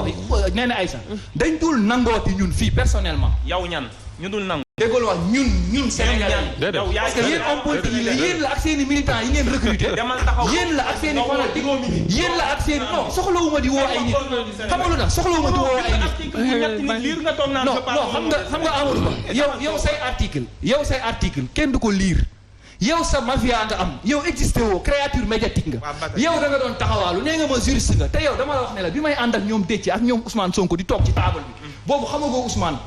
wax nee na Aïssa dañ dul nangooti ñun fii personnellement. yow ñan ñu dul nangu. déggoo wax ñun Sénégal yow parce que yéen homme politique yi la yéen la ak seen i militants yi ngeen recruter. yéen la ak seen i fanatique yéen la ak seen non soxlawuma di woo ay nit. xam nga lu tax soxlawuma di woo ay nit. non xam nga Amadou Ba yow say article kenn du ko lire. yow sa mafia nga am yow existé woo créature médiatique nga yow da nga doon taxawaalu nee nga ma juriste nga te yow dama la wax ne la bi may ànd ak ñoom Déthié ak ñoom Ousmane Sonko di toog ci table bi boobu xamagoo Ousmane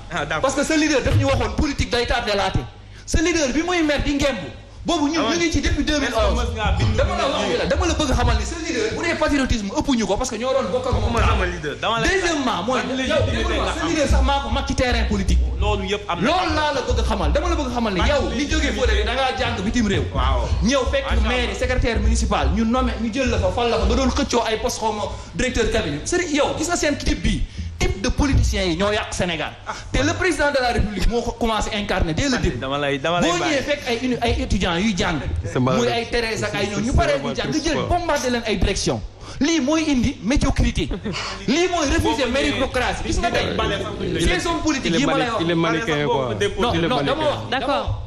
parce que sa leader daf ñu waxoon politique day tardelaate sa leader bi muy mer di ngemb boobu ñun ñu ngi ci depuis 2011 dama la bëgg xamal ni sa leader bu dee patriotisme ëpp ñu ko parce que ñoo doon bokk ak moom deuxièmement mooy sa leader sax maa ko mag ci terrain politique loolu yëpp am loolu laa la bëgg xamal dama la bëgg xamal ni yow li jógee foo de da ngaa jàng bitim réew ñëw fekk maire secrétaire municipal ñu nommé ñu jël la fa fal la fa nga doon xëccoo ay poste xaw ma directeur cabinet sëriñ yow gis nga seen type bii type de politiciens yi ñoo yàq Sénégal te le président de la République moo ko commencé incarner dès le début boo ñëwee fekk ay étudiants yuy jàng muy ay Thérèse ak ay ñoom ñu paree ñu jàng nga jël bombardé leen ay direction lii mooy indi médiocrité lii mooy refuser méritocratie gis nga tey ces hommes politiques yi ma lay wax il est manichéen quoi non dama wax d'accord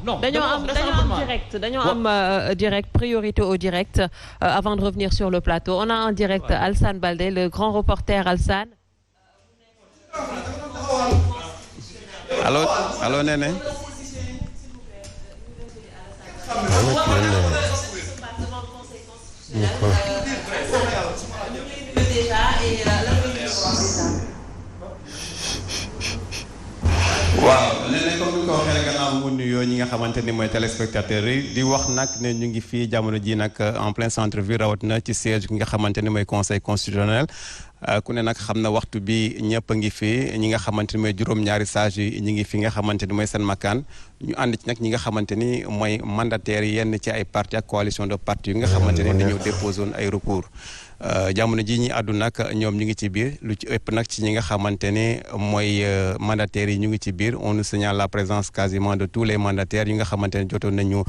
dañoo am direct priorité au direct avant de revenir sur le plateau on a en direct Alsane Baldé le grand reporter Alsane. allo Néné. waaw léeg-léeg comme ni ko waxee rek gannaaw mu nuyoo ñi nga xamante ni mooy téléspectateurs yi di wax nag ne ñu ngi fii jamono ji nag en plein centre ville rawatina ci siège ki nga xamante ni mooy conseil constitutionnel ku ne nag xam na waxtu bi ñëpp a ngi fi ñi nga xamante ni mooy juróom-ñaari sages yi ñi ngi fi nga xamante ni mooy seen makkaan ñu ànd ci nag ñi nga xamante ni mooy mandataires yi yenn ci ay parti ak coalition de parti yi nga xamante ni dañoo déposé woon ay recours jamono ji ñi àddu nag ñoom ñu ngi ci biir lu ci ëpp nag ci ñi nga xamante ni mooy mandataires yi ñu ngi ci biir on nous signale la présence quasiment de tous les mandataires yi nga xamante ni jotoon nañu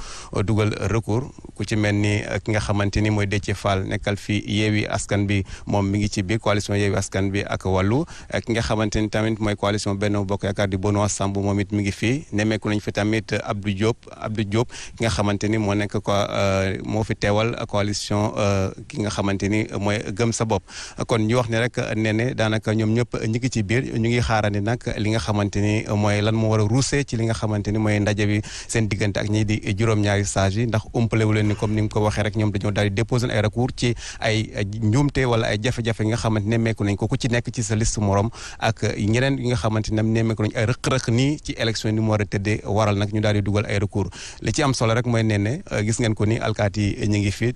dugal recours ku ci mel ni ki nga xamante ni mooy Déthié Fall nekkal fi Yewwi Askan bi moom mi ngi ci biir coalition Yewwi Askan bi ak wàllu ki nga xamante ni tamit mooy coalition Benno Bokk Yaakaar di Benoît Sambou moom it mi ngi fii nemmeeku nañ fi tamit Abdou Diop ki nga xamante ni moo nekk moo fi teewal coalition ki nga xamante ni mooy gëm sa bopp kon ñu wax ne rek nee daanaka ñoom ñëpp ñu ngi ci biir ñu ngi xaarandi nag li nga xamante ni mooy lan moo war a ruusee ci li nga xamante ni mooy ndaje bi seen diggante ak ñii di juróom-ñaari sages yi ndax umpale wu leen ni comme ni nga ko waxee rek ñoom dañoo daal di déposer ay recours ci ay njuumte wala ay jafe-jafe yi nga xamante nemmeeku nañ ko ku ci nekk ci sa liste morom ak ñeneen yi nga xamante ne nemmeeku nañ ay rëq-rëq nii ci élection ni mu war a tëddee waral nag ñu daal di dugal ay recours li ci am solo rek mooy nee gis ngeen ko ni alkaati yi ñu ngi fi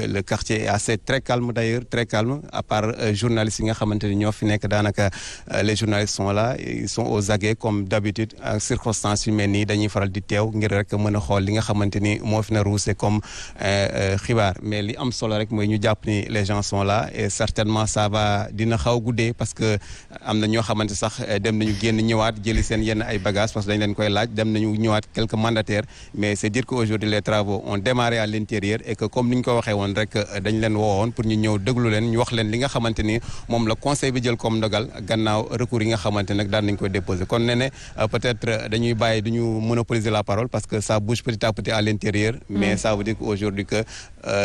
le quartier est assez très calme d'ailleurs très calme à part journalistes yi nga xamante ni ñoo fi nekk daanaka les journalistes sont là ils sont aux aguets comme d'habitude en circonstances yu mel nii dañuy faral di teew ngir rek mën a xool li nga xamante ni moo fi na ruuse comme xibaar mais li am solo rek mooy ñu jàpp ni les gens sont là et certainement ça va dina xaw guddee parce que am na ñoo xamante sax dem nañu génn ñëwaat jëli seen yenn ay bagages parce que dañ leen koy laaj dem nañu ñëwaat quelques mandataires mais c'est dire que aujourd'hui les travaux ont démarré à l'intérieur et que comme ni ñu ko waxee woon rek dañ leen woowoon pour ñu ñëw déglu leen ñu wax leen li nga xamante ni moom la conseil bi jël comme ndogal gannaaw recours yi nga xamante nag daan nañ koy déposer kon nee peut-être dañuy bàyyi du ñu monopoliser la parole parce que ça bouge petit à petit à l'intérieur mais ça veut dire qu'aujourd'hui que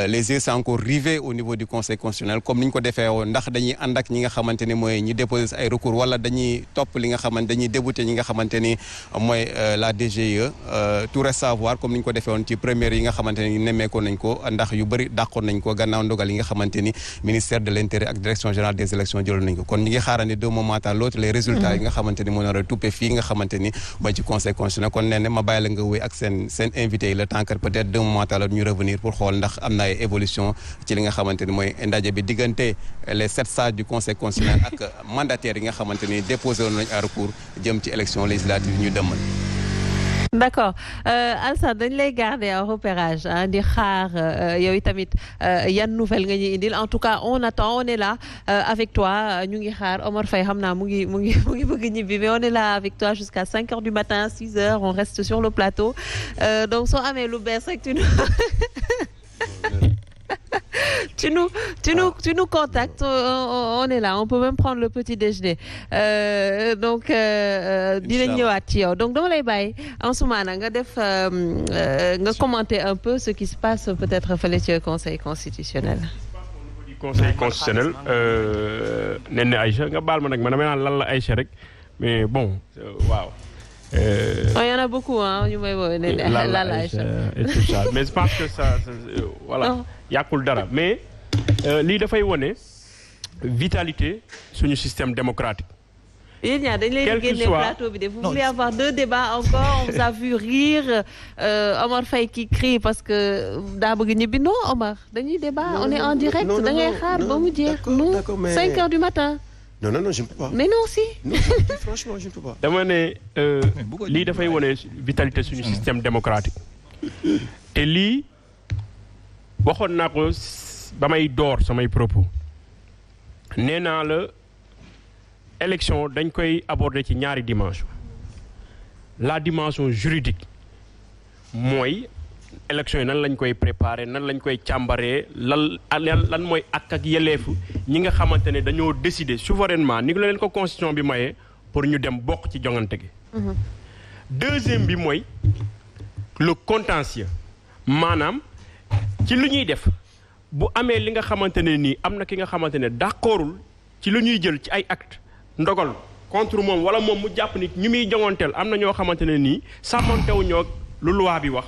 les yeux sont encore rivés au niveau du conseil constitutionnel comme ni ñu ko defee woon ndax dañuy ànd ak ñi nga xamante ni mooy ñi déposer ay recours wala dañuy topp li nga xamante dañuy débouter ñi nga xamante ni mooy la DGE tout reste à voir comme ni ñu ko defee woon ci première yi nga xamante ni nemmeekoon nañ ko ndax yu bëri dàqoon nañ ko gannaaw ndogal yi nga xamante ni ministère de l'intérieur ak direction générale des élections jëloon nañ ko kon ñi ngi xaarandi d'un moment à l'autre les résultats yi nga xamante ni moo nar a tuppe fii nga xamante ni mooy ci conseil constitutionnel kon nee na ma bàyyi la nga wéy ak seen invité yi le temps que peut-être d'un moment à l'autre ñu revenir pour xool ndax am na ay évolution ci li nga xamante ni mooy ndaje bi diggante les 7 sages du conseil constitutionnel ak mandataires yi nga xamante ni déposé woon nañ un recours jëm ci élection législative yi ñu demal. D'accord Alsane dañ lay garder en repérage di xaar yow tamit yan nouvelle nga ñuy indil en tout cas on attend on est là avec toi ñu ngi xaar Omar Faye xam naa mu ngi bëgg ñibbi mais on est là avec toi jusqu'à 5 heures du matin 6 heures on reste sur le plateau donc soo amee lu bees rek tu nous contactes, on est là, on peut même prendre le petit déjeuner. Donc dinañ ñëwaat ci yow donc dama lay bàyyi Ansoumana nga def nga commenter un peu ce qui se passe peut-être fële ci conseil constitutionnel. Conseil constitutionnel Néné Aïcha nga baal ma nag man damay naan lan la Aïcha rek mais bon waaw. Il y en a beaucoup ñu may woowee Néné la Aïcha et tout ça mais je pense que ça voilà yàqul dara mais lii dafay wone vitalité suñu système démocratique. yéen ñaar dañ leen génne plateau bi de vous voulez avoir 2 débats encore on vous a vu rire Omar Faye qui crie parce que daa bëgg ñibbi non Omar dañuy débat on est en direct da ngay xaar ba mu jeex nous 5 heures du matin. non je ne peux pas. mais non si. non franchement je ne peux pas. dama ne lii dafay wone vitalité suñu système démocratique te lii waxoon naa ko ba may door samay propos nee naa la. élection dañ koy aborder ci ñaari dimension la dimension juridique mooy élection yi nan lañ koy préparer nan lañ koy càmbaree lan mooy ak yelleefu ñi nga xamante ne dañoo décider souverainement ni la leen ko constitution bi mayee pour ñu dem bokk ci joŋante gi. deuxième bi mooy le contentieux maanaam ci lu ñuy def bu amee li nga xamante ne nii am na ki nga xamante ne d'accordul ci lu ñuy jël ci ay acte ndogal contre moom wala moom mu jàpp ni ñu muy joŋanteel am na ñoo xamante ne nii sàmmantewu ñoo lu loi bi wax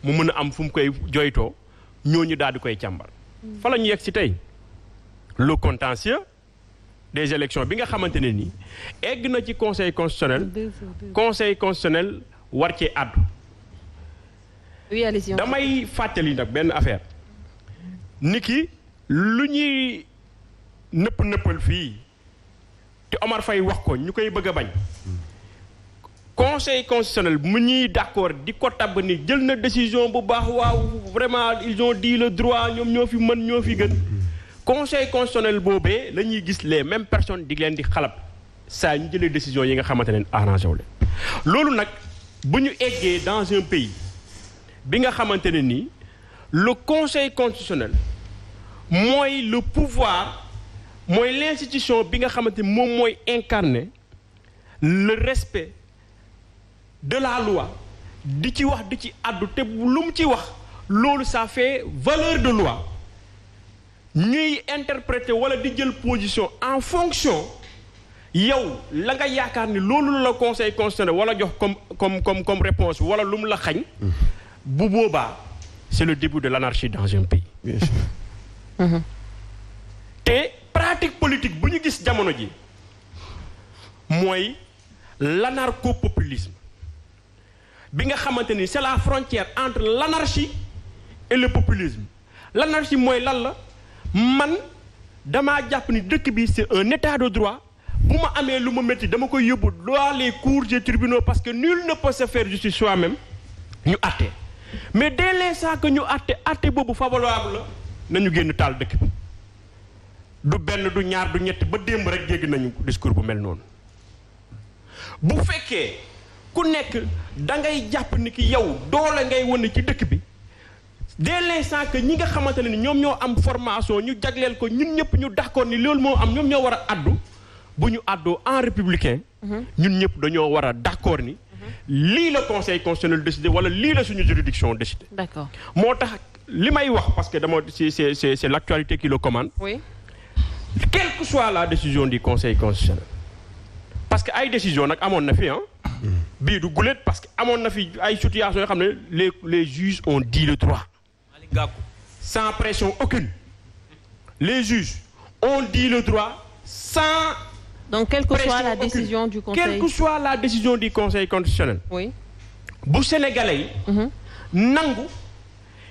mu mën a am fu mu koy joytoo ñooñu daal di koy càmbar. fa la ñu yegg si tey le contentieux des élections bi nga xamante ne nii egg na ci conseil constitutionnel war cee àddu. oui allez-y. damay fàttali nag benn affaire niki lu ñuy nëppal fii. te Omar Faye wax ko ñu koy bëgg a bañ conseil constitutionnel mu ñuy d'accord di ko tabb ni jël na décision bu baax waaw vraiment ils ont dit le droit ñoom ñoo fi mën ñoo fi gën conseil constitutionnel boobee la ñuy gis les mêmes personnes di leen di xalab saa ñu jëlee décision yi nga xamante ne arrangé wu leen loolu nag bu ñu eggee dans un pays bi nga xamante ne nii le conseil constitutionnel mooy le pouvoir mooy l'institution bi nga xamante ni moom mooy incarner le respect de la loi di ci wax di ci àddu te lu mu ci wax loolu ça fait valeur de loi ñuy interpréter wala di jël position en fonction yow la nga yaakaar ni loolu la conseil constitutionnel wala jox comme réponse wala lu mu la xañ bu boobaa c'est le début de l'anarchie dans un pays. Bien sûr. te pratique politique bu ñu gis jamono ji mooy l'anarcho-populisme bi nga xamante ni c'est la frontière entre l'anarchie et le populisme l'anarchie mooy lan la man damaa jàpp ni dëkk bi c'est un état de droit bu ma amee lu ma métti dama koy yóbbu dans les cours et tribunaux parce que nul ne peut se faire justice soi-même ñu àtte mais dès l'instant que ñu àtte boobu favorable la nañu génn taal dëkk bi du benn du ñaar du ñett ba démb rek jéggi nañu discours bu mel noonu bu fekkee ku nekk da ngay jàpp ni ki yow doole ngay wane ci dëkk bi dès l'instant que ñi nga xamante ne ni ñoom ñoo am formation ñu jagleel ko ñun ñëpp ñu d'accord ni loolu moo am ñoom ñoo war a addu bu ñu addoo en républicain ñun ñëpp dañoo war a d'accord ni lii la conseil constitutionnel décidé wala lii la suñu juridiction décidé. D'accord. moo tax li may wax parce que dama c'est l'actualité qui le commande. Oui. Quelle que soit la décision du conseil constitutionnel parce que ay décision nag amoon na fi bii du gulet parce que amoon na fi ay situations yoo xam ne les juges ont dit le droit sans pression aucune les juges ont dit le droit sans donc quelle que soit la aucune. décision du conseil. Quelle que soit la décision du conseil constitutionnel. Oui. bu sénégalais yi nangu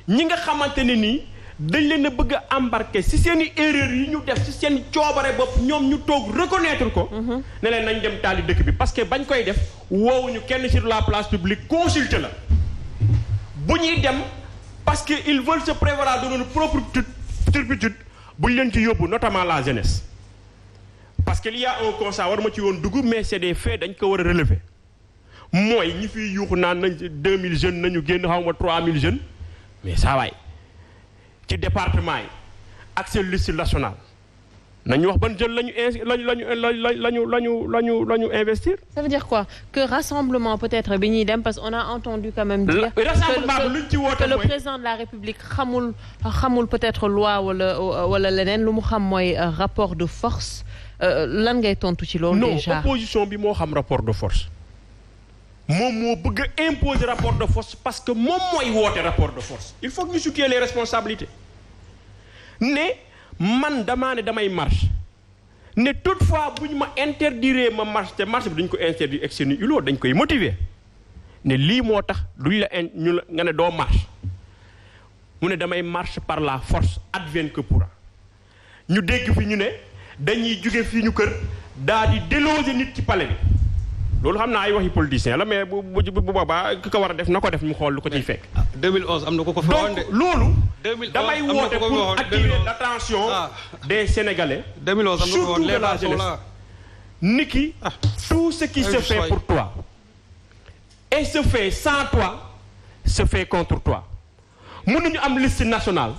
ñi nga xamante ne nii dañ leen a bëgg a embarquer ci seen i erreurs yi ñu def ci seen coobare bopp ñoom ñu toog reconnaître ko ne leen nañ dem taali dëkk bi parce que bañ koy def woowuñu kenn sur la place publique consulter la bu ñuy dem parce que ils veulent se prévaloir de leur propre turpitude buñ leen ci yóbbu notamment la jeunesse parce que il y a un constat war ma ci woon dugg mais c'est des faits dañ ko war a relever mooy ñi fiy yuuxu naan nañ 2000 jeunes nañu génn xaw ma 3000 jeunes mais saa waay ci département yi ak seen liste nationale nañu wax ban jël lañu investir. Ça veut dire quoi? Que rassemblement peut-être bi ñuy dem parce qu'on a entendu quand même dire que le président de la République xamul peut-être loi wala leneen lu mu xam mooy rapport de force lan ngay tontu ci loolu déjà. Non, opposition bi moo xam rapport de force moom moo bëgg a imposer rapport de force parce que moom mooy woote rapport de force. Il faut que ñu situer les responsabilités ne man damaa ne damay marche ne toutefois bu ñu ma interdire ma marche te marche bi duñ ko interdire ex nihilo dañ koy motiver ne lii moo tax duñ la ñu la nga ne doo marche mu ne damay marche par la force advienne que pourra ñu dégg fi ñu ne dañuy jóge fi ñu kër daal di déloger nit ci palais bi loolu xam naa ay waxi politicien la mais bu boobaa ki ko war a def na ko def mu xool lu ko ciy fekk. 2011 am na ko fi woon de. donc loolu. 2011 damay woote pour attirer l'attention des Sénégalais. 2011 am na ko fi woon surtout de la jeunesse. Niki, tout ce qui se fait pour toi et se fait sans toi se fait contre toi. mënuñu am liste nationale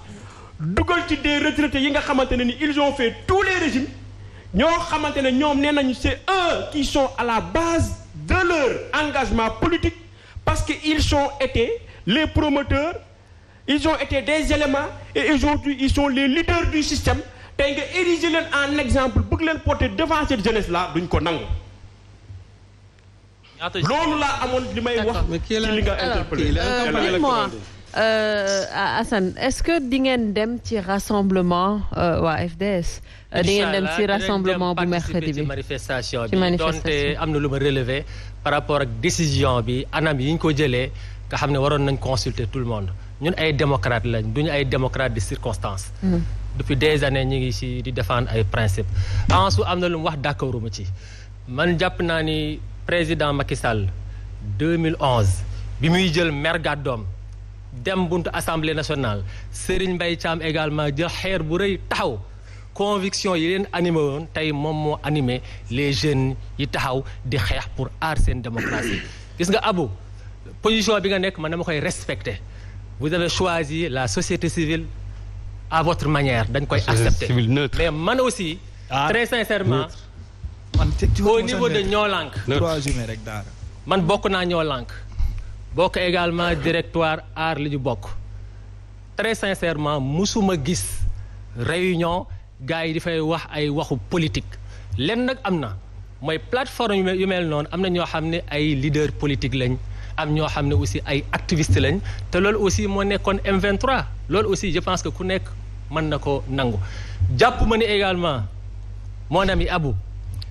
dugal ci des retraités yi nga xamante ne ni ils ont fait tous les régimes. ñoo xamante ne ñoom nee nañu c'est eux qui sont à la base de leur engagement politique parce que ils ont été les promoteurs ils ont été des éléments et aujourd'hui ils sont les leaders du système tey nga ériger leen en exemple bëgg leen porter devant cette jeunesse là duñ ko nangu. loolu laa amoon li may wax ci li nga interpellé. Assane est-ce que di ngeen dem ci rassemblement waa FDS. di ngeen dem ci rassemblement bu mercredi bi ci manifestation bi donte am na lu ma relevé par rapport ak décision bi anam yi ñu ko jëlee nga xam ne waroon nañ consulter tout le monde ñun ay démocrate lañ duñu ay démocrate de circonstance. Depuis des années ñu ngi ci di défendre ay principes. Ansu am na lu mu wax d'accord ma ci man jàpp naa ni président Macky Sall 2011 bi muy jël mer gàddoom dem buntu assemblée nationale Serigne Mbaye Thiam également jël xeer bu rëy taxaw conviction yi leen animé woon tey moom moo animé les jeunes yi taxaw di xeex pour aar seen démocratie. Gis nga Abou position bi nga nekk man dama koy respecter vous avez choisi la société civile à votre manière dañ koy accepter mais man aussi très sincèrement au niveau de Ñoo Lank man bokk naa Ñoo Lank bokk également directoire aar li ñu bokk très sincèrement musuma gis réunion gars yi dafay wax ay waxu politique lenn nag am na mooy plateforme yu mel noonu am na ñoo xam ne ay leader politique lañ am ñoo xam ne aussi ay activiste lañ te loolu aussi moo nekkoon M23 loolu aussi je pense que ku nekk mën na ko nangu jàpp ma ni également mon ami Abou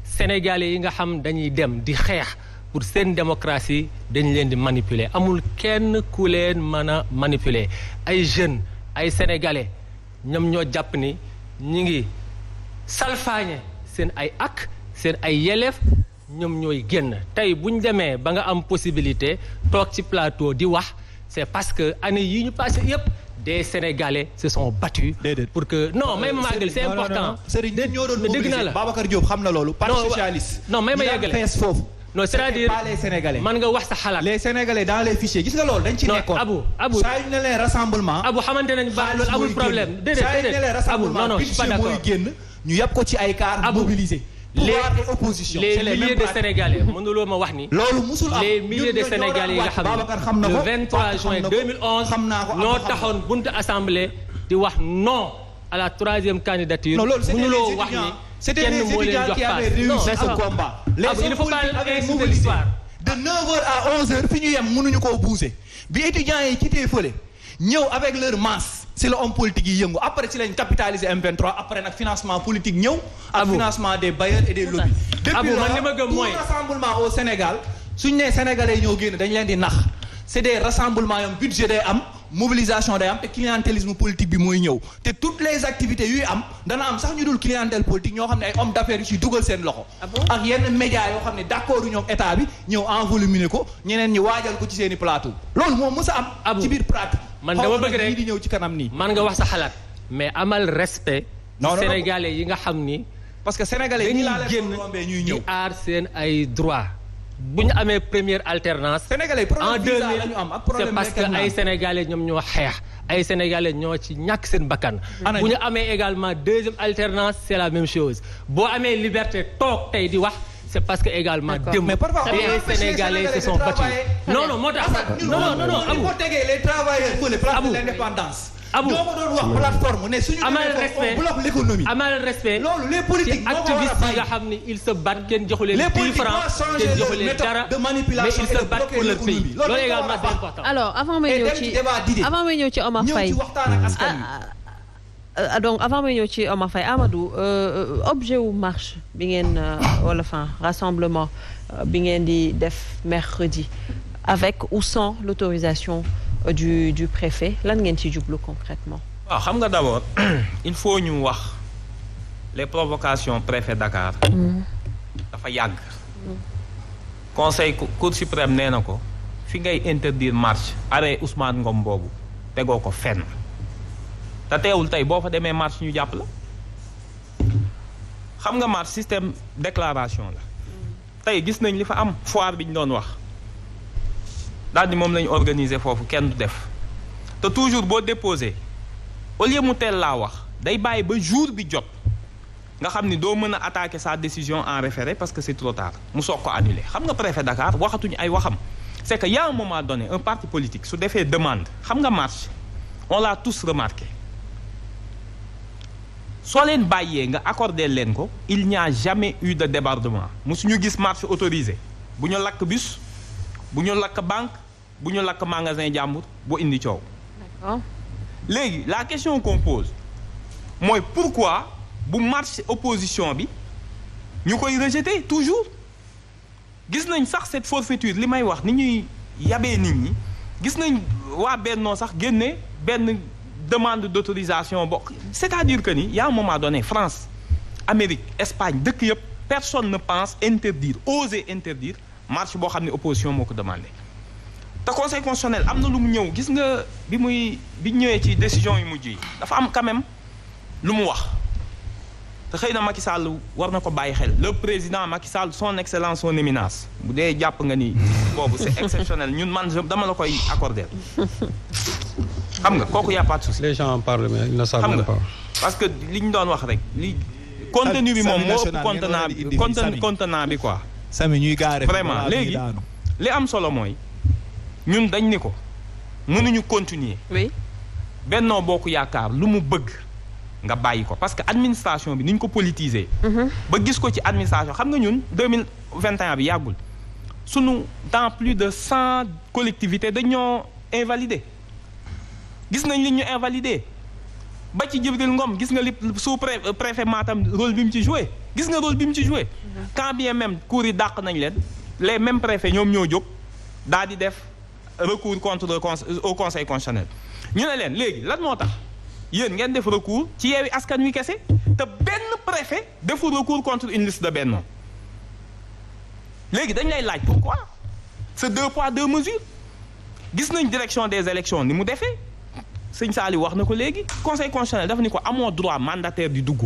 sénégalais yi nga xam dañuy dem di xeex pour seen démocratie dañ leen di manipuler amul kenn ku leen mën a manipuler ay jeunes ay sénégalais ñoom ñoo jàpp ni ñi ngi salfaañe seen ay ak seen ay yelleef ñoom ñooy génn tey bu ñu demee ba nga am possibilité toog ci plateau di wax c'est parce que année yi ñu passé yépp des Sénégalais se sont battus pour que non may ma màggal c'est important Serigne ñoo doon dégg naa la Babacar Diop xam na loolu parti socialiste non may ma yeggale fees foofu non c'est-à-dire pas les Sénégalais man nga wax sa xalaat les Sénégalais dans les fichiers gis nga loolu dañ ci nekkoon Abou saa yu ne leen rassemblement Abou xamante nañ ba loolu amul problème déedéet saa yu ne leen rassemblement non je suis pas d'accord mooy génn ñu yàpp ko ci ay car mobilisé pouvoir et opposition les milliers de Sénégalais mënuloo ma wax ni loolu musul am les milliers de Sénégalais yi nga xam ne le 23 juin 2011 ñoo taxoon buntu assemblée di wax non à la troisième candidature mënuloo wax ni c'était les étudiants qui avaient réussi ce combat les hommes politiques avaient mobilisé de 9h à 11h fi ñu yem mënuñu koo bouger bi étudiants yi quitté fële ñëw avec leur masse c'est le homme politique yi yëngu après ci lañ capitaliser M23 après nag financement politique ñëw ak financement des bailleurs et des lobbies depuis lors tout rassemblement au Sénégal suñ nee sénégalais ñoo génn dañ leen di nax c'est des rassemblements yom budget day am mobilisation day am te clientélisme politique bi mooy ñëw te toutes les activités yuy am dana am sax ñu dul clientèle politique ñoo xam ne ay hommes d'affaires yu ci dugal seen loxo ak yenn médias yoo xam ne d'accord ñoom état bi ñëw envoluminer ko ñeneen ñi waajal ko ci seeni plateau loolu moom mës a am ci biir pratique man dama bëgg rek di ñëw ci kanam nii man nga wax sa xalaat mais amal respect sénégalais yi nga xam ni parce que sénégalais yi laa leen rombee ñuy ñëw di aar seen ay droits bu ñu amee première alternance sénégalais en 2000 la ñu am ak c'est parce que ay sénégalais ñoom ñoo xeex ay sénégalais ñoo ci ñàkk seen bakkan bu ñu amee également deuxième alternance c'est la même chose boo amee liberté toog tey di wax c'est parce que également démb les Sénégalais se sont battus non moo tax non Abou boo tegee les travailleurs fële place de l'indépendance Abou ñoo ko doon wax plateforme ne suñu bloque l'économie amal respect loolu les politiques ci activistes yi nga xam ni ils se battent kenn joxu leen 10 francs kenn joxu leen dara mais ils se battent pour leur pays loolu également c'est important. Alors avant may ñëw ci Omar Faye donc avant may ñëw ci Omar Faye Amadou objet wu marche bi ngeen wala enfin rassemblement bi ngeen di def mercredi avec ou sans l'autorisation du préfet lan ngeen ci jublu concrètement. waaw xam nga d'abord il faut ñu wax les provocations préfet Dakar. dafa yàgg. conseil cour suprême nee na ko fi ngay interdire marche arrêt Ousmane Ngom boobu tegoo ko fenn. te teewul tey boo fa demee marche ñu jàpp la xam nga marche système déclaration la tey gis nañ li fa am foire bi ñu doon wax daal di moom lañu organiser foofu kenn du def te toujours boo déposé au lieu mu teel laa wax day bàyyi ba jour bi jot nga xam ni doo mën a attaquer sa décision en référé parce que c'est trop tard mu soog ko annuler xam nga préfet Dakar waxatuñu ay waxam c'est que y a un moment donné un parti politique su defee demande xam nga marche on l'a tous remarqué soo leen bàyyee nga accordé leen ko il n'y a jamais eu de débordement musuñu gis marche autorisée bu ñu lakk bus bu ñu lakk banque bu ñu lakk magasin jàmbur bu indi coow. D'accord. léegi la question qu'on pose mooy pourquoi bu marche opposition bi ñu koy rejeter toujours gis nañ sax cette forfaiture li may wax ni ñuy yabee nit ñi gis nañ waa Bennoo sax génne benn demande d'autorisation bokk c'est-à-dire que ni y a un moment donné France Amérique Espagne dëkk yëpp personne ne pense interdire oser interdire marche boo xam ne opposition moo ko demandé te conseil constitutionnel am na lu mu ñëw gis nga bi ñëwee ci décision yu mujj yi dafa am quand même lu mu wax te xëy na Macky Sall war na ko bàyyi xel le président Macky Sall son excellence son éminence bu dee jàpp nga ni boobu c'est exceptionnel ñun man dama la koy accorder xam nga kooku y a pas de souci. Les gens en parlent mais ils ne savent même pas. parce que li ñu doon wax rek li contenu bi moom moo ëpp contenant bi quoi. sami ñuy gaare vraiment léegi li am solo mooy ñun dañ ni ko mënuñu continuer. oui. Benno Bokk Yaakaar lu mu bëgg nga bàyyi ko parce que administration bi ni ñu ko politiser. ba gis ko ci administration xam nga ñun 2021 bi yàggul sunu dans plus de 100 collectivités dañoo invalider. gis nañ li ñu invalidé ba ci Djibril Ngom gis nga li sous préfet Matam rôle bi mu ci joué gis nga rôle bi mu ci joué quand bien même cours yi dàq nañ leen les mêmes préfets ñoom ñoo jóg daal di def recours contre au conseil constitutionnel ñu ne leen léegi lan moo tax yéen ngeen def recours ci Yewwi Askan Wi kese te benn préfet deful recours contre une liste de Benno léegi dañ lay laaj pourquoi c'est 2 poids 2 mesures gis nañ direction des élections ni mu defee sëñ Sali wax na ko léegi conseil constitutionnel dafa ni ko amoo droit mandataire di dugg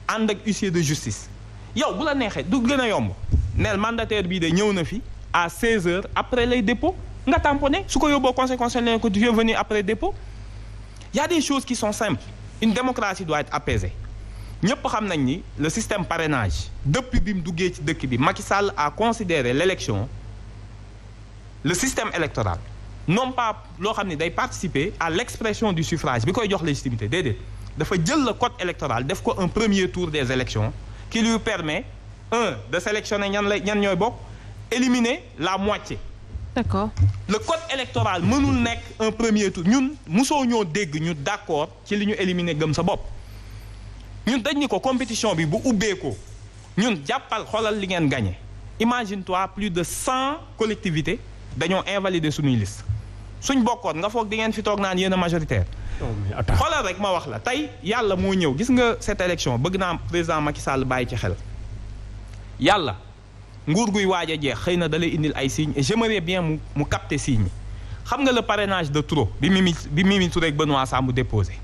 ànd ak huissier de justice yow bu la neexee du gën a yomb neel mandataire bii de ñëw na fi à 16h après les dépôts nga tamponné su ko yóbboo conseil constitutionnel ko tu es venu après dépôt y a des choses qui sont simples une démocratie doit être apaisée ñëpp xam nañ ni le système parrainage depuis bi mu duggee ci dëkk bi Macky Sall a considéré l'élection le système électoral non pas loo xam ne day participer à l'expression du suffrage bi koy jox légitimité déedéet dafa jël le code électoral def ko un premier tour des élections qui lui permet de sélectionner ñan ñooy bokk éliminer la moitié. D'accord. le code électoral mënul nekk un premier tour ñun mosoo ñoo dégg ñu d'accord ci li ñu éliminer gëm sa bopp ñun dañ ni ko compétition bi bu ubbee ko ñun jàppal xoolal li ngeen gagné imagine-toi plus de 100 collectivités dañoo invalider suñuy liste suñ bokkoon nga foog di ngeen fi toog naan yéen a majoritaire. xoolal rek ma wax la tey yàlla moo ñëw gis nga cette élection bëgg naa président Macky Sall bàyyi ci xel yàlla nguur guy waaj a jeex xëy na da lay indil ay signes et j'aimerais bien mu capter signes xam nga le parrainage de trop bi Mimi Touré ak Benoît Sambou déposé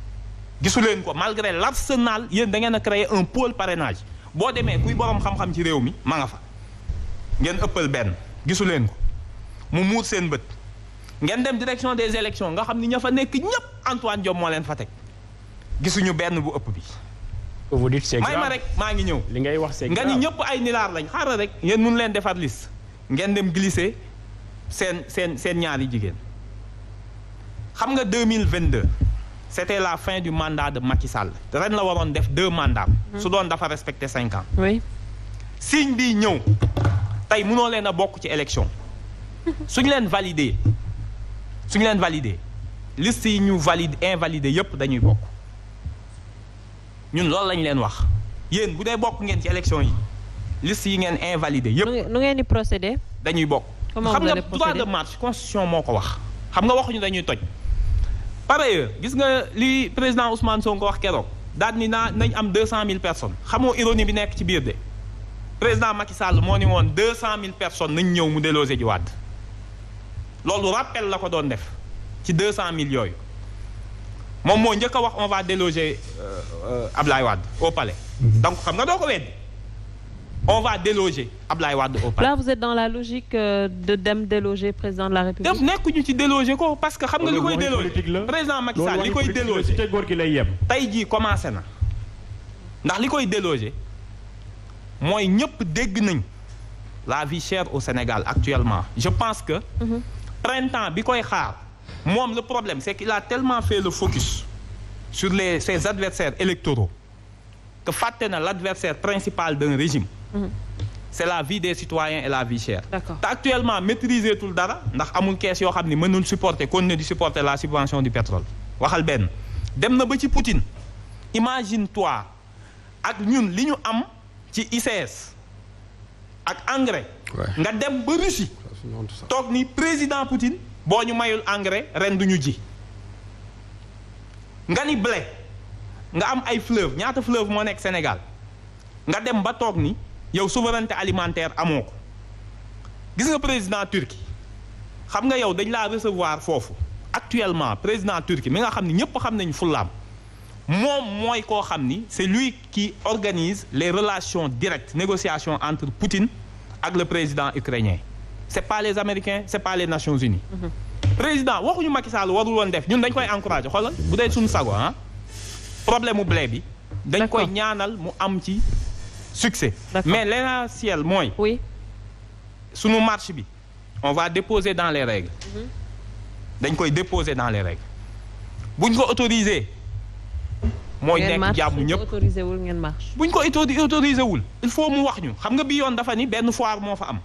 gisu leen ko malgré l'arsenal yéen da ngeen a créer un pôle parrainage boo demee kuy borom xam-xam ci réew mi ma nga fa ngeen ëppal benn gisu leen ko mu muur seen bët ngeen dem direction des élections nga xam ni ña fa nekk ñëpp Antoine Diome moo leen fa teg gisuñu benn bu ëpp bi. vous dites c'est grave may ma rek maa ngi ñëw. li ngay wax c'est grave nga ni ñëpp ay nilaar lañ xaaral rek ngeen mun leen defar liste ngeen dem glisser seen ñaari jigéen. xam nga 2022 c'était la fin du mandat de Macky Sall ren la waroon def 2 mandats. su doon dafa respecter 5 ans. oui. signe bi ñëw tey mënoo leen a bokk ci élection suñu leen valider liste yi ñu invalider yépp dañuy bokk ñun loolu lañ leen wax yéen bu dee bokk ngeen ci élection yi liste yi ngeen invalider yépp nu ngeen di procéder. dañuy bokk. xam nga droit de marche constitution moo ko wax. xam nga waxuñu dañuy toj. par ailleurs gis nga li président Ousmane Sonko wax keroog daal ni nañ am 200 000 personnes xamoo ironie bi nekk ci biir de président Macky Sall moo ni woon 200 000 personnes nañ ñëw mu déloger ji Wade loolu rappel la ko doon def ci 200 000 yooyu moom moo njëkk a wax on va déloger Ablaye Wade au palais. donc xam nga doo ko weddi on va déloger Ablaye Wade au palais. Là vous êtes dans la logique de dem déloger président de la République. def nekkuñu ci déloger ko parce que xam nga li koy déloger président Macky Sall li koy déloger tey jii commencé na ndax li koy déloger mooy ñëpp dégg nañ la vie chère au Sénégal actuellement je pense que printemps bi koy xaar moom le problème c'est qu'il a tellement fait le focus sur ses adversaires électoraux que fàtte na l'adversaire principal d'un régime c'est la vie des citoyens et la vie chère. D'accord. te actuellement maîtriser tul dara ndax amul kees yoo xam ni mënul supporter continuer di supporter la subvention du pétrole waxal benn dem na ba ci Poutine imagine-toi ak ñun li ñu am ci ICS ak engrais nga dem ba Russie toog ni président Poutine boo ñu mayul engrais ren du ñu ji nga ni blé nga am ay fleuve ñaata fleuve moo nekk Sénégal nga dem ba toog ni yow souveraineté alimentaire amoo ko gis nga président Turquie xam nga yow dañ laa recevoir foofu actuellement président Turquie mi nga xam ni ñëpp xam nañu fullaam moom mooy koo xam ni c'est lui qui organise les relations directes négociations entre Poutine ak le président ukrainien c'est pas les Américains c'est pas les Nations Unies. président waxuñu Macky Sall warul woon def ñun dañ koy encourager xoolal bu dee suñu sago problème mu blé bi. dañ koy ñaanal mu am ci succès. mais l'essentiel mooy. oui. sunu marche bi on va déposer dans les règles. dañ koy déposer dans les règles buñ ko autoriser. mooy nekk jàmm ñëpp autorisé wul ngeen marche. buñ ko autorisé wul il faut mu wax ñu xam nga bi yoon dafa ni benn foire moo fa am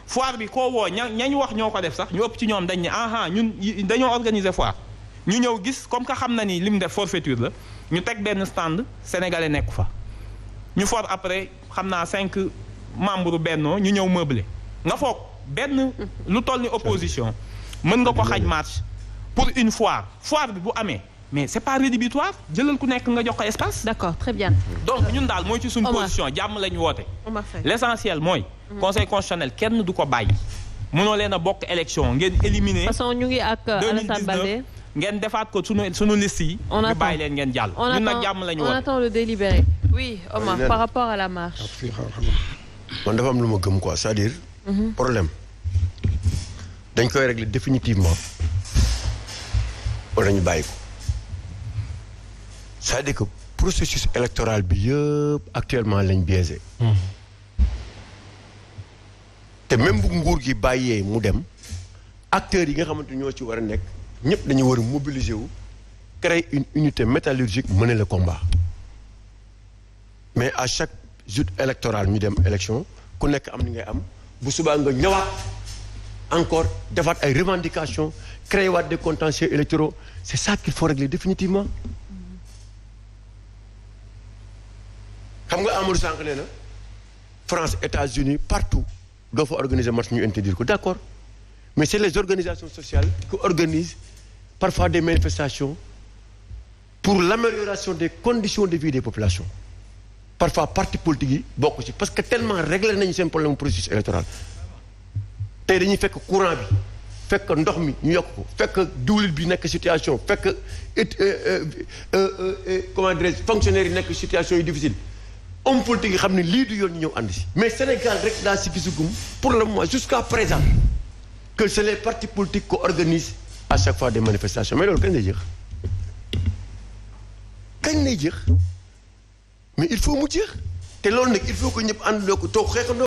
foire bi koo woo ñañ wax ñoo ko def sax ñu ëpp ci ñoom dañ ne ñun dañoo organiser foire ñu ñëw gis comme que xam na ni li mu def forfaiture la ñu teg benn stand sénégalais nekk fa ñu for après xam naa 5 membres bennoo ñu ñëw meubler nga foog benn lu toll ni opposition mën nga ko xaj marche pour une foire bi bu amee mais c'est pas rédhibitoire jëlal ku nekk nga jox ko espace. D'accord, très bien. donc ñun daal mooy ci suñu position jàmm lañu woote. l'essentiel mooy. conseil constitutionnel kenn du ko bàyyi. mënoo leen a bokk élection ngeen éliminer. façon ñu ngi ak Alassane Baldé. ngeen defaat ko sunu liste yi. ñu bàyyi leen ngeen jàll. ñun nag jàmm lañu woote. on attend le délibéré. oui Omar par rapport à la marche. man dafa am lu ma gëm quoi c'est-à-dire. problème dañ koy régler définitivement wala ñu bàyyi ko. c'est-à-dire que processus électoral bi yëpp actuellement lañ biaisé. te même bu nguur gi bàyyee mu dem acteurs yi nga xamante ñoo ci war a nekk ñëpp dañu war a mobiliser wu créer une unité métallurgique mener le combat mais à chaque joute électorale ñu dem élection ku nekk am ni ngay am bu subaa nga ñëwaat encore defaat ay revendications créer waat des contentieux électoraux c'est ça qu'il faut régler définitivement. xam nga Amadou Sànq nee na France États-Unis partout doo fa organiser marche ñu interdire ko d'accord mais c'est les organisations sociales qui organisent parfois des manifestations pour l'amélioration des conditions de vie des populations parfois partis politiques yi bokk ci parce que tellement réglé nañu seen problème processus électoral tey dañuy fekk courant bi fekk ndox mi ñu yokk ko fekk diwlin bi nekk situation fekk comment dirais-je fonctionnaires yi nekk situation yu difficile homme politique yi xam ne lii du yoon ñu ñëw ànd si mais Sénégal rek daa si gisugum pour le moment jusqu'à présent que c'est les partis politiques qui organisent à chaque fois des manifestations mais loolu kañ lay jeex kañ lay jeex mais il faut mu jeex te loolu nag il faut que ñëpp àndandoo ko toog xeexandoo